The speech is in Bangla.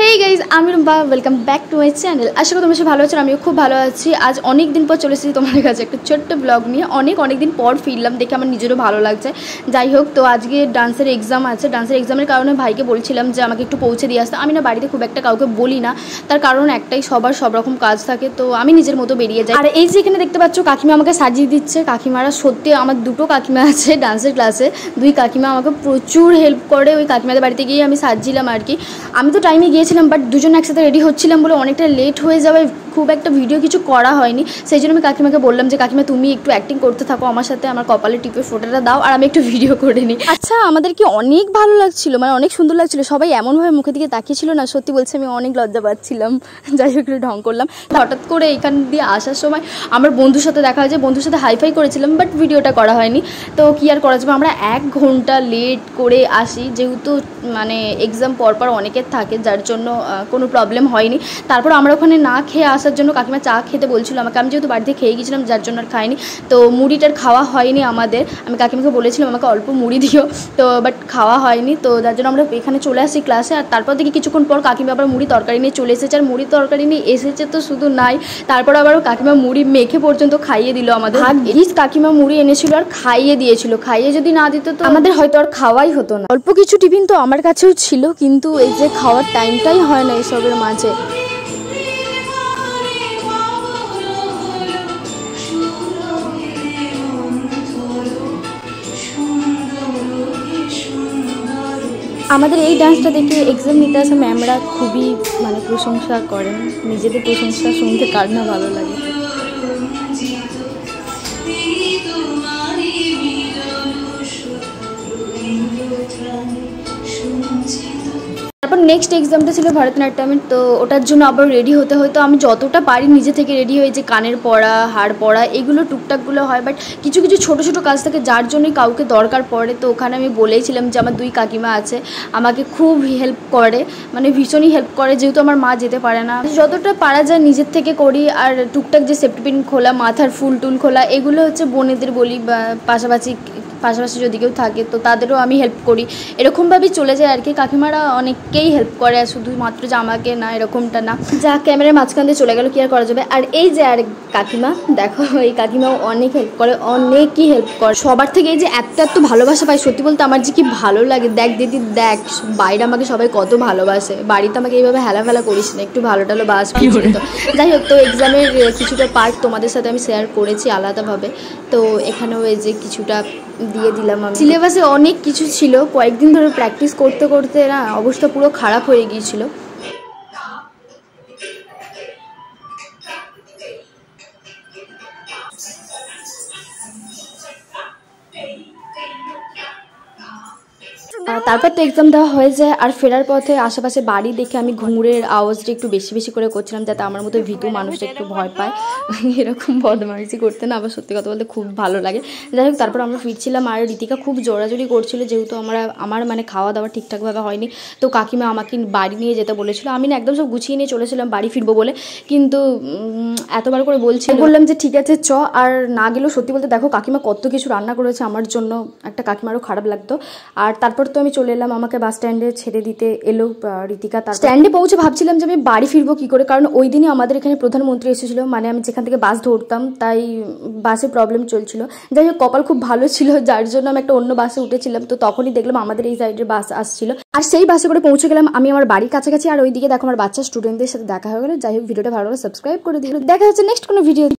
হেই গাইজ, আমি Rumpa, welcome back to my channel. আশা করি তোমরা সব ভালো আছো, আমিও খুব ভালো আছি। আজ অনেক দিন পর চলে এসেছি তোমাদের কাছে একটা ছোট্ট ব্লগ নিয়ে। অনেক দিন পর ফিরলাম, দেখে আমার নিজেরও ভালো লাগছে। যাই হোক, তো আজকে ডান্সের এক্সাম আছে। ডান্সের এক্সামের কারণে ভাইকে বলছিলাম যে আমাকে একটু পৌঁছে দিয়ে আসতে। আমি না বাড়িতে খুব একটা কাউকে বলি না, তার কারণ একটাই, সবার সব রকম কাজ থাকে, তো আমি নিজের মতো বেরিয়ে যাই। আর এই যে এখানে দেখতে পাচ্ছ, কাকিমা আমাকে সাজিয়ে দিচ্ছে। কাকিমারা সত্যি, আমার দুটো কাকিমা আছে ডান্সের ক্লাসে, দুই কাকিমা আমাকে প্রচুর হেল্প করে। ওই কাকিমাদের বাড়িতে গিয়ে আমি সাজছিলাম আর কি। আমি তো টাইমে গিয়েছিলাম, বাট দুজন একসাথে রেডি হচ্ছিলাম বলে অনেকটা লেট হয়ে যাবে, খুব একটা ভিডিও কিছু করা হয়নি। সেই জন্য আমি কাকিমাকে বললাম যে কাকিমা তুমি একটু অ্যাক্টিং করতে থাকো আমার সাথে, আমার কপালে টিপে ফোটোটা দাও আর আমি একটু ভিডিও করে নিই। আচ্ছা, আমাদের কি অনেক ভালো লাগছিল, মানে অনেক সুন্দর লাগছিল। সবাই এমনভাবে মুখের দিকে তাকিয়েছিল না, সত্যি বলছি আমি অনেক লজ্জা পাচ্ছিলাম। যাই হোক, একটু ঢং করলাম। হঠাৎ করে এখান দিয়ে আসার সময় আমার বন্ধুর সাথে দেখা হয়েছে, বন্ধুর সাথে হাইফাই করেছিলাম, বাট ভিডিওটা করা হয়নি। তো কি আর করা যাবে, আমরা 1 ঘন্টা লেট করে আসি, যেহেতু মানে এক্সাম পরপর অনেকের থাকে, যার জন্য কোনো প্রবলেম হয়নি। তারপর আমরা ওখানে না খেয়ে আসার জন্য কাকিমা চা খেতে বলছিল আমাকে, আমি যেহেতু বাড়িতে খেয়ে গেছিলাম যার জন্য আর খাইনি। তো মুড়িটার খাওয়া হয়নি আমাদের, আমি কাকিমাকে বলেছিলাম আমাকে অল্প মুড়ি দিও, তো বাট খাওয়া হয়নি। তো যার জন্য আমরা এখানে চলে আসি ক্লাসে। আর তারপর দেখি কিছুক্ষণ পর কাকিমা আবার মুড়ি তরকারি নিয়ে চলে এসেছে। আর মুড়ি তরকারি নিয়ে এসেছে তো শুধু নাই, তারপর আবার কাকিমা মুড়ি মেখে পর্যন্ত খাইয়ে দিল আমাদের। ভাগ্যিস কাকিমা মুড়ি এনেছিল আর খাইয়ে দিয়েছিল, খাইয়ে যদি না দিত তো আমাদের হয়তো আর খাওয়াই হতো না। অল্প কিছু টিফিন তো আমার কাছেও ছিল, কিন্তু এই যে খাওয়ার টাইমটাই হয় না এসবের মাঝে। আমাদের এই ডান্সটা দেখে এক্সাম নিতে আসা ম্যামরা খুবই মানে প্রশংসা করেন। নিজেদের প্রশংসা শুনতে কার না ভালো লাগে। তারপর নেক্সট এক্সামটা ছিল ভরতনাট্যমের, তো ওটার জন্য আবার রেডি হতে হয়। তো আমি যতটা পারি নিজে থেকে রেডি হয়ে, যে কানের পড়া, হাড় পড়া, এগুলো টুকটাকগুলো হয়, বাট কিছু ছোটো কাজ থাকে যার জন্যই কাউকে দরকার পড়ে। তো ওখানে আমি বলেইছিলাম যে আমার 2 কাকিমা আছে, আমাকে খুব হেল্প করে, মানে ভীষণই হেল্প করে, যেহেতু আমার মা যেতে পারে না। যতটা পারা যায় নিজের থেকে করি। আর টুকটাক যে সেফটি পিন খোলা, মাথার ফুল টুল খোলা, এগুলো হচ্ছে বোনেদের বলি, বা পাশাপাশি যদি কেউ থাকে তো তাদেরও আমি হেল্প করি। এরকমভাবেই চলে যায় আর কি। কাকিমারা অনেককেই হেল্প করে, আর শুধুমাত্র যে আমাকে না, এরকমটা না। যা ক্যামেরার মাঝখান দিয়ে চলে গেল, কি আর করা যাবে। আর এই যে আরেক কাকিমা দেখো, এই কাকিমাও অনেক হেল্প করে, অনেকই হেল্প করে সবার থেকে। এই যে এত ভালোবাসা পাই, সত্যি বলতে আমার যে কি ভালো লাগে। দেখ দিদি দেখ, বাইরে আমাকে সবাই কত ভালোবাসে, বাড়িতে আমাকে এইভাবে হেলাফেলা করিস না, একটু ভালো টালো বাস। তো যাই হোক, তো এক্সামের কিছুটা পার্ট তোমাদের সাথে আমি শেয়ার করেছি আলাদাভাবে। তো এখানেও এই যে কিছুটা দিয়ে দিলাম। আমি সিলেবাসে অনেক কিছু ছিল, কয়েকদিন ধরে প্র্যাকটিস করতে করতে না অবস্থা পুরো খারাপ হয়ে গিয়েছিল। তারপর তো এক্সাম দেওয়া হয়ে যায়। আর ফেরার পথে আশেপাশে বাড়ি দেখে আমি ঘুঙুরের আওয়াজটা একটু বেশি করে করছিলাম, যাতে আমার মতো ভীতু মানুষটা একটু ভয় পায়। এরকম বদমাইশি করতে না আবার সত্যি কথা বলতে খুব ভালো লাগে। যাই হোক, তারপর আমরা ফিরছিলাম, আর রীতিকা খুব জোরাজোরি করছিল, যেহেতু আমার মানে খাওয়া দাওয়া ঠিকঠাকভাবে হয়নি। তো কাকিমা আমাকে বাড়ি নিয়ে যেতে বলেছিল। আমি না একদম সব গুছিয়ে নিয়ে চলেছিলাম বাড়ি ফিরবো বলে, কিন্তু এতবার করে বললাম যে ঠিক আছে চ। আর না গেলেও সত্যি বলতে দেখো কাকিমা কত কিছু রান্না করেছে আমার জন্য, একটা কাকিমারও খারাপ লাগতো। আর তারপর তো আমি চলে এলাম, আমাকে বাস স্ট্যান্ডে ছেড়ে দিতে এলো রীতিকা। তার স্ট্যান্ডে পৌঁছে ভাবছিলাম যে আমি বাড়ি ফিরবো কী করে, কারণ ওই দিনই আমাদের এখানে প্রধানমন্ত্রী এসেছিলো, মানে আমি যেখান থেকে বাস ধরতাম, তাই বাসে প্রবলেম চলছিল। যাই হোক, কপাল খুব ভালো ছিল, যার জন্য আমি একটা অন্য বাসে উঠেছিলাম। তো তখনই দেখলাম আমাদের এই সাইডের বাস আসছিল, আর সেই বাসে করে পৌঁছে গেলাম আমি আমার বাড়ির কাছাকাছি। আর ওইদিকে দেখো আমার বাচ্চা স্টুডেন্টদের সাথে দেখা হয়ে গেলো। যাই হোক, ভিডিওটা ভালো করে সাবস্ক্রাইব করে দিল। দেখা হচ্ছে নেক্সট কোনো ভিডিও।